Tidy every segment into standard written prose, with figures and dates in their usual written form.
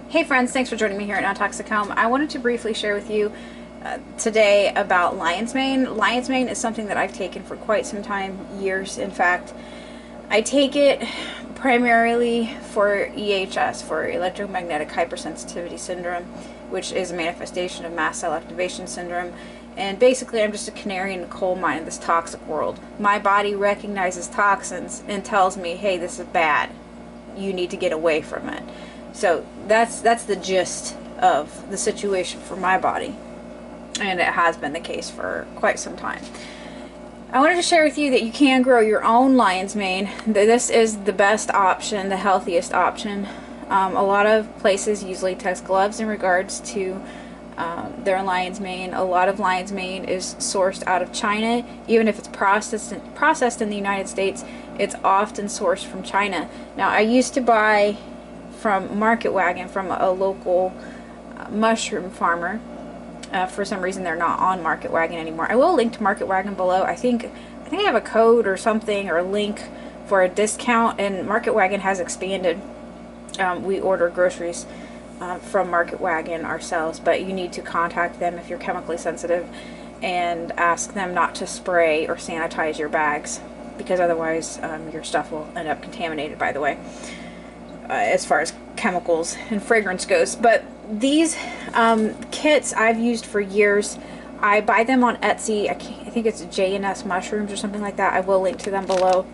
Hey friends, thanks for joining me here at Non-Toxic Home. I wanted to briefly share with you today about lion's mane. Lion's mane is something that I've taken for quite some time, years in fact. I take it primarily for EHS, for electromagnetic hypersensitivity syndrome, which is a manifestation of mast cell activation syndrome. And basically I'm just a canary in the coal mine in this toxic world. My body recognizes toxins and tells me, hey, this is bad. You need to get away from it. So that's the gist of the situation for my body, and it has been the case for quite some time. I wanted to share with you that you can grow your own lion's mane. This is the best option, the healthiest option. A lot of places use latex gloves in regards to their lion's mane. A lot of lion's mane is sourced out of China. Even if it's processed in the United States, it's often sourced from China. Now, I used to buy from Market Wagon, from a local mushroom farmer. For some reason they're not on Market Wagon anymore. I will link to Market Wagon below. I think I have a code or something, or a link for a discount, and Market Wagon has expanded. We order groceries from Market Wagon ourselves, but you need to contact them if you're chemically sensitive and ask them not to spray or sanitize your bags, because otherwise your stuff will end up contaminated, by the way. As far as chemicals and fragrance goes. But these kits I've used for years. I buy them on Etsy. I think it's J&S mushrooms or something like that. I will link to them below.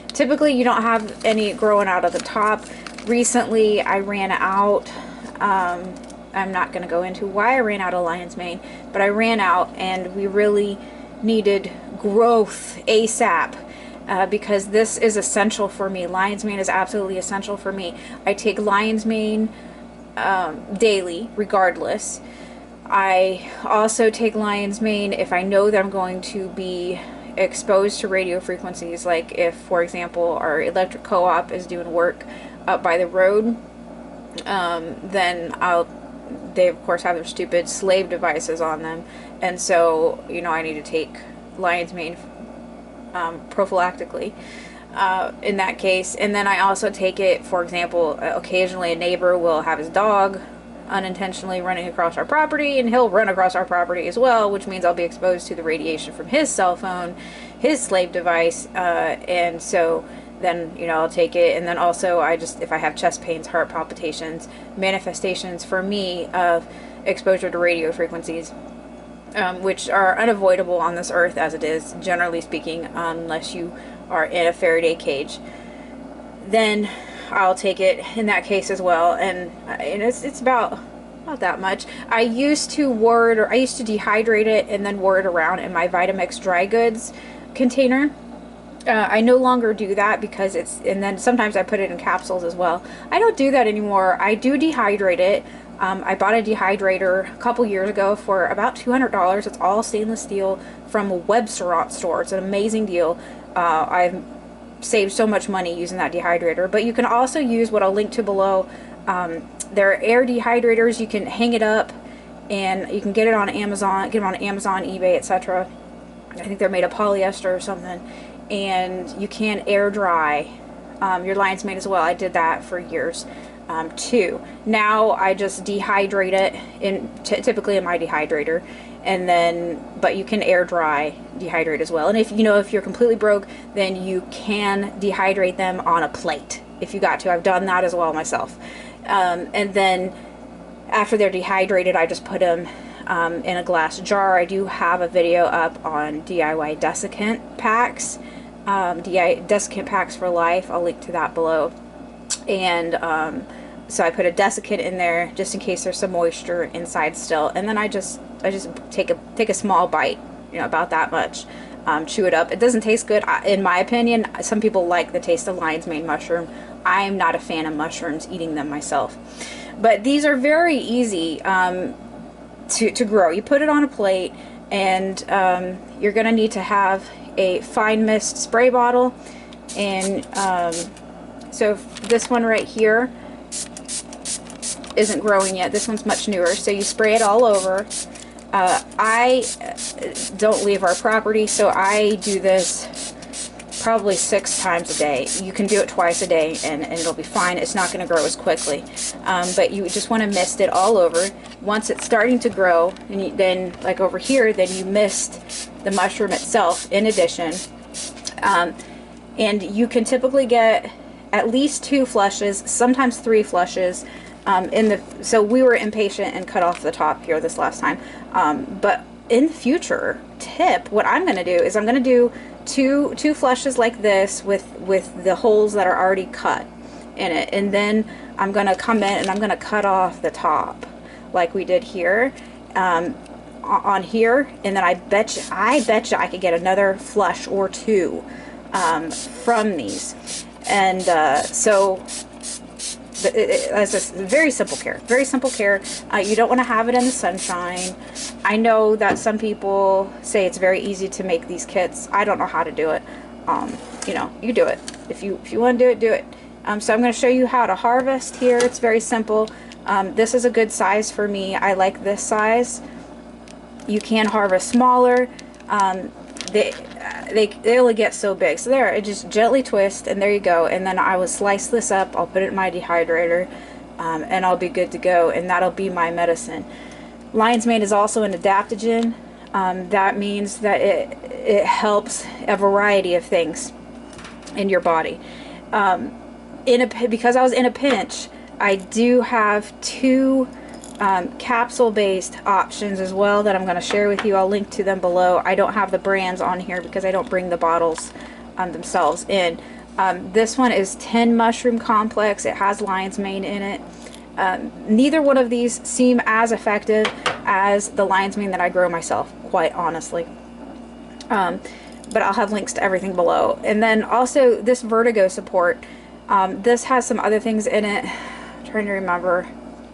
Typically you don't have any growing out of the top. Recently I ran out. I'm not going to go into why I ran out of lion's mane, but I ran out and we really needed growth ASAP. Because this is essential for me. Lion's mane is absolutely essential for me. I take lion's mane daily, regardless. I also take lion's mane if I know that I'm going to be exposed to radio frequencies, like if, for example, our electric co-op is doing work up by the road, then they of course have their stupid slave devices on them, and so, you know, I need to take lion's mane prophylactically in that case. And then I also take it, for example, occasionally a neighbor will have his dog unintentionally running across our property, and he'll run across our property as well, which means I'll be exposed to the radiation from his cell phone, his slave device, and so then, you know, I'll take it. And then also if I have chest pains, heart palpitations, manifestations for me of exposure to radio frequencies, which are unavoidable on this earth as it is, generally speaking, unless you are in a Faraday cage, then I'll take it in that case as well. And it's about not that much. I used to dehydrate it and then word around in my Vitamix dry goods container. I no longer do that because and then sometimes I put it in capsules as well. I don't do that anymore. I do dehydrate it. I bought a dehydrator a couple years ago for about $200. It's all stainless steel from a web store. It's an amazing deal. I've saved so much money using that dehydrator. But you can also use what I'll link to below. There are air dehydrators. You can hang it up, and you can get it on Amazon. Get them on Amazon, eBay, etc. I think they're made of polyester or something. And you can air dry your lion's mane as well. I did that for years. Too. Now I just dehydrate it typically in my dehydrator, and then, but you can air dry dehydrate as well. And if you're completely broke, then you can dehydrate them on a plate if you got to. I've done that as well myself. And then after they're dehydrated, I just put them in a glass jar. I do have a video up on DIY desiccant packs, desiccant packs for life. I'll link to that below. And so I put a desiccant in there just in case there's some moisture inside still, and then I just take a small bite, about that much, chew it up. It doesn't taste good in my opinion. Some people like the taste of lion's mane mushroom. I'm not a fan of mushrooms, eating them myself, but these are very easy to grow. You put it on a plate, and you're gonna need to have a fine mist spray bottle. And so this one right here isn't growing yet. This one's much newer, so you spray it all over. I don't leave our property, so I do this probably 6 times a day. You can do it twice a day and it'll be fine. It's not going to grow as quickly. But you just want to mist it all over. Once it's starting to grow, and then like over here, then you mist the mushroom itself in addition. And you can typically get at least 2 flushes, sometimes 3 flushes. So we were impatient and cut off the top here this last time. But in the future, what I'm going to do is I'm going to do two flushes like this with the holes that are already cut in it, and then I'm going to come in and I'm going to cut off the top like we did here on here, and then I bet you I could get another flush or 2 from these. And so it's a very simple care. Very simple care. You don't want to have it in the sunshine. I know that some people say it's very easy to make these kits. I don't know how to do it. You know, you do it. If you want to do it, do it. So I'm going to show you how to harvest here. It's very simple. This is a good size for me. I like this size. You can harvest smaller. They only get so big. So there, I just gently twist, and there you go. And then I will slice this up. I'll put it in my dehydrator, and I'll be good to go. And that'll be my medicine. Lion's mane is also an adaptogen. That means that it helps a variety of things in your body. Because I was in a pinch, I do have 2 capsule-based options as well that I'm going to share with you. I'll link to them below. I don't have the brands on here because I don't bring the bottles themselves in. This one is 10 mushroom complex. It has lion's mane in it. Neither one of these seem as effective as the lion's mane that I grow myself, quite honestly. But I'll have links to everything below. And then also this vertigo support. This has some other things in it. I'm trying to remember.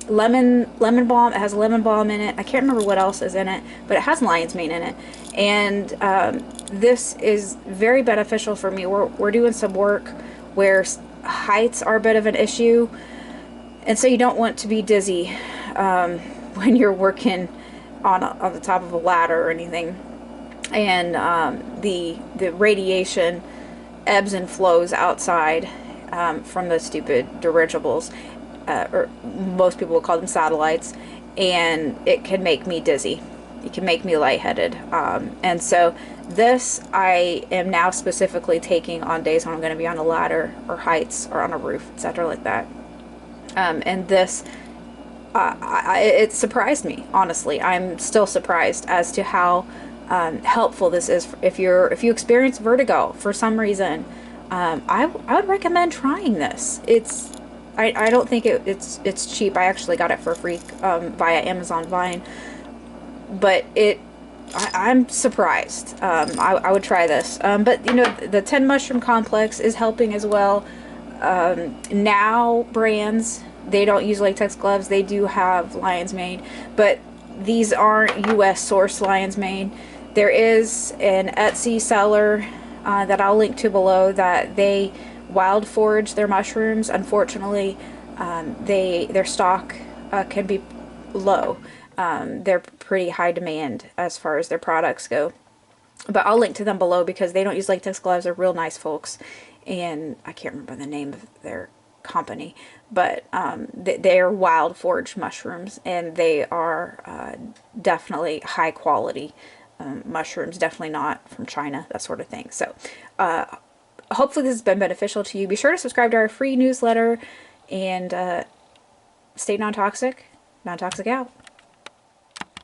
Lemon balm. It has lemon balm in it. I can't remember what else is in it, but it has lion's mane in it. And this is very beneficial for me. We're doing some work where heights are a bit of an issue, and so you don't want to be dizzy when you're working on the top of a ladder or anything. And the radiation ebbs and flows outside from the stupid dirigibles. Or most people will call them satellites, and it can make me dizzy. It can make me lightheaded. And so this I am now specifically taking on days when I'm going to be on a ladder or heights or on a roof, etc. like that. And this, it surprised me, honestly. I'm still surprised as to how helpful this is. If you experience vertigo for some reason, I would recommend trying this. I don't think it's cheap. I actually got it for free via Amazon Vine, but I'm surprised. I would try this. But you know, the 10 mushroom complex is helping as well. Now brands, they don't use latex gloves. They do have lion's mane, but these aren't U.S. source lion's mane. There is an Etsy seller that I'll link to below that they wild forage their mushrooms. Unfortunately, their stock can be low. They're pretty high demand as far as their products go. But I'll link to them below because they don't use latex gloves. They're real nice folks. And I can't remember the name of their company. But they're wild foraged mushrooms. And they are definitely high quality mushrooms. Definitely not from China, that sort of thing. So hopefully this has been beneficial to you. Be sure to subscribe to our free newsletter, and stay non-toxic. Non-toxic out.